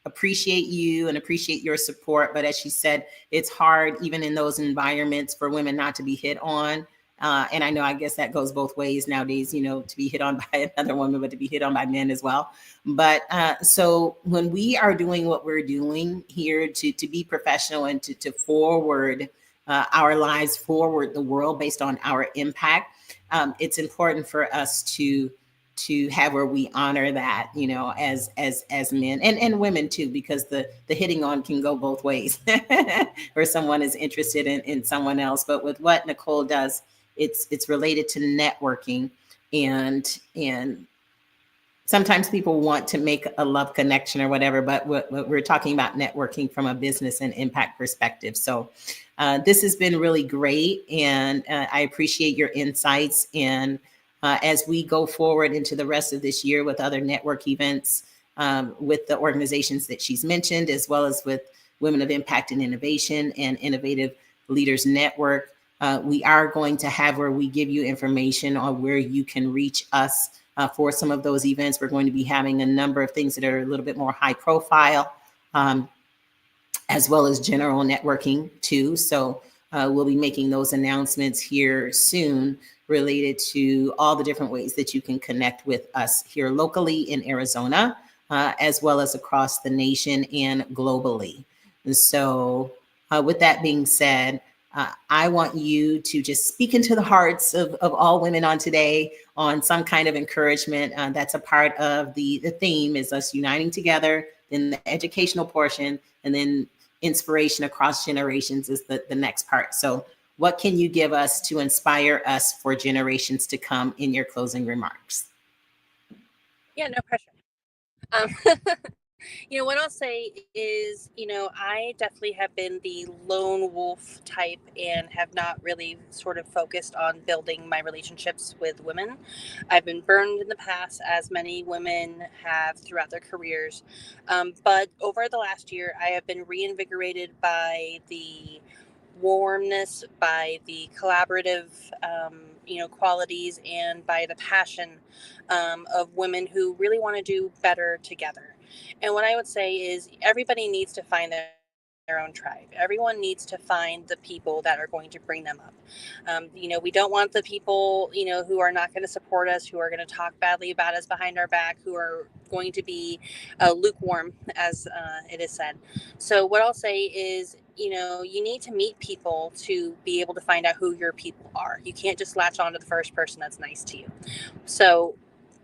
appreciate you and appreciate your support, but as she said, it's hard even in those environments for women not to be hit on. And I know, I guess that goes both ways nowadays, to be hit on by another woman, but to be hit on by men as well. But so when we are doing what we're doing here to be professional and to forward our lives, forward the world based on our impact, it's important for us to have where we honor that, as men and women too, because the hitting on can go both ways where someone is interested in someone else. But with what Nicole does, it's related to networking, and sometimes people want to make a love connection or whatever, but we're talking about networking from a business and impact perspective. So this has been really great, and I appreciate your insights. And as we go forward into the rest of this year with other network events with the organizations that she's mentioned, as well as with Women of Impact and Innovation and Innovative Leaders Network, we are going to have where we give you information on where you can reach us for some of those events. We're going to be having a number of things that are a little bit more high profile, as well as general networking too. So we'll be making those announcements here soon related to all the different ways that you can connect with us here locally in Arizona, as well as across the nation and globally. And so with that being said, I want you to just speak into the hearts of all women on today on some kind of encouragement. That's a part of the theme, is us uniting together in the educational portion, and then inspiration across generations is the next part. So what can you give us to inspire us for generations to come in your closing remarks? Yeah, no pressure. What I'll say is, I definitely have been the lone wolf type and have not really sort of focused on building my relationships with women. I've been burned in the past, as many women have throughout their careers. But over the last year, I have been reinvigorated by the warmness, by the collaborative, qualities, and by the passion of women who really want to do better together. And what I would say is everybody needs to find their own tribe. Everyone needs to find the people that are going to bring them up. We don't want the people, who are not going to support us, who are going to talk badly about us behind our back, who are going to be lukewarm, as it is said. So what I'll say is, you need to meet people to be able to find out who your people are. You can't just latch on to the first person that's nice to you. So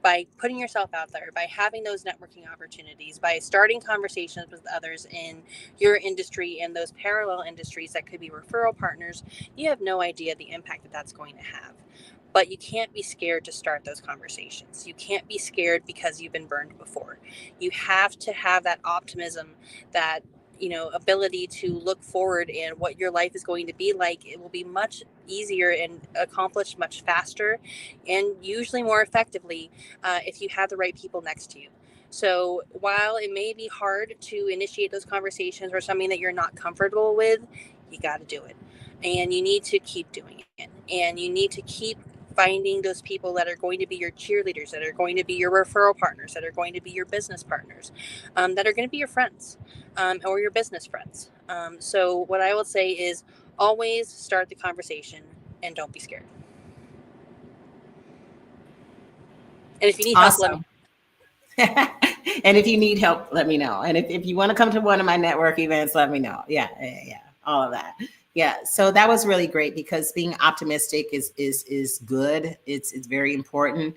by putting yourself out there, by having those networking opportunities, by starting conversations with others in your industry and those parallel industries that could be referral partners, you have no idea the impact that that's going to have. But you can't be scared to start those conversations. You can't be scared because you've been burned before. You have to have that optimism, that ability to look forward and what your life is going to be like. It will be much easier and accomplished much faster and usually more effectively if you have the right people next to you. So while it may be hard to initiate those conversations or something that you're not comfortable with, you got to do it. And you need to keep doing it. And you need to keep finding those people that are going to be your cheerleaders, that are going to be your referral partners, that are going to be your business partners, that are going to be your friends or your business friends. So what I will say is always start the conversation and don't be scared. And if you need help, let me. And if you need help, let me know. And if you want to come to one of my network events, let me know. Yeah. All of that. Yeah. So that was really great, because being optimistic is good. It's very important.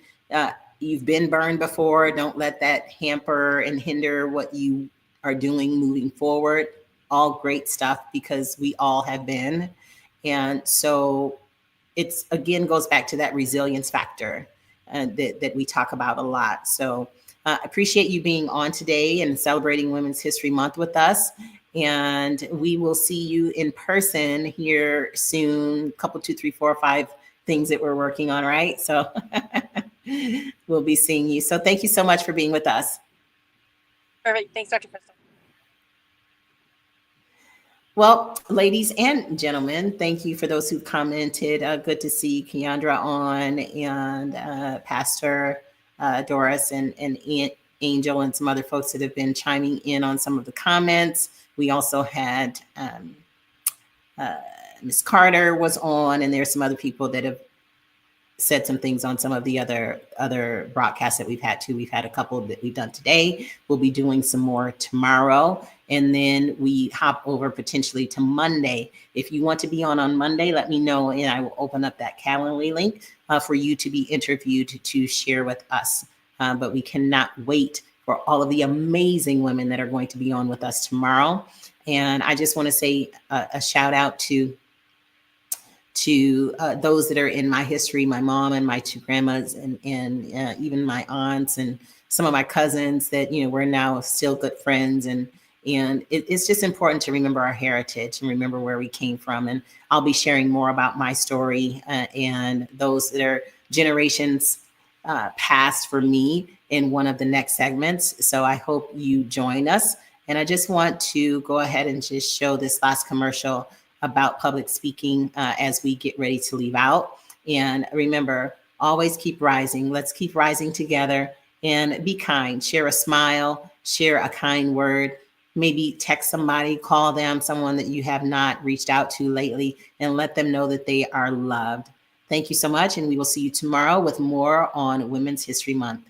You've been burned before. Don't let that hamper and hinder what you are doing moving forward. All great stuff, because we all have been. And so it's, again, goes back to that resilience factor that we talk about a lot. So appreciate you being on today and celebrating Women's History Month with us. And we will see you in person here soon. Couple, 2, 3, 4, 5 things that we're working on, right? So we'll be seeing you. So thank you so much for being with us. Perfect. Thanks, Dr. Crystal. Well, ladies and gentlemen, thank you for those who commented. Good to see Keandra on, and Pastor Doris and Aunt Angel and some other folks that have been chiming in on some of the comments. We also had Ms. Carter was on, and there's some other people that have said some things on some of the other broadcasts that we've had too. We've had a couple that we've done today. We'll be doing some more tomorrow. And then we hop over potentially to Monday. If you want to be on Monday, let me know, and I will open up that Calendly link for you to be interviewed to share with us. But we cannot wait for all of the amazing women that are going to be on with us tomorrow. And I just want to say a shout out to those that are in my history, my mom and my 2 grandmas, and even my aunts and some of my cousins that, we're now still good friends. And it's just important to remember our heritage and remember where we came from. And I'll be sharing more about my story and those that are generations past for me in one of the next segments. So I hope you join us. And I just want to go ahead and just show this last commercial about public speaking as we get ready to leave out. And remember, always keep rising. Let's keep rising together, and be kind. Share a smile, share a kind word, maybe text somebody, call them, someone that you have not reached out to lately, and let them know that they are loved. Thank you so much. And we will see you tomorrow with more on Women's History Month.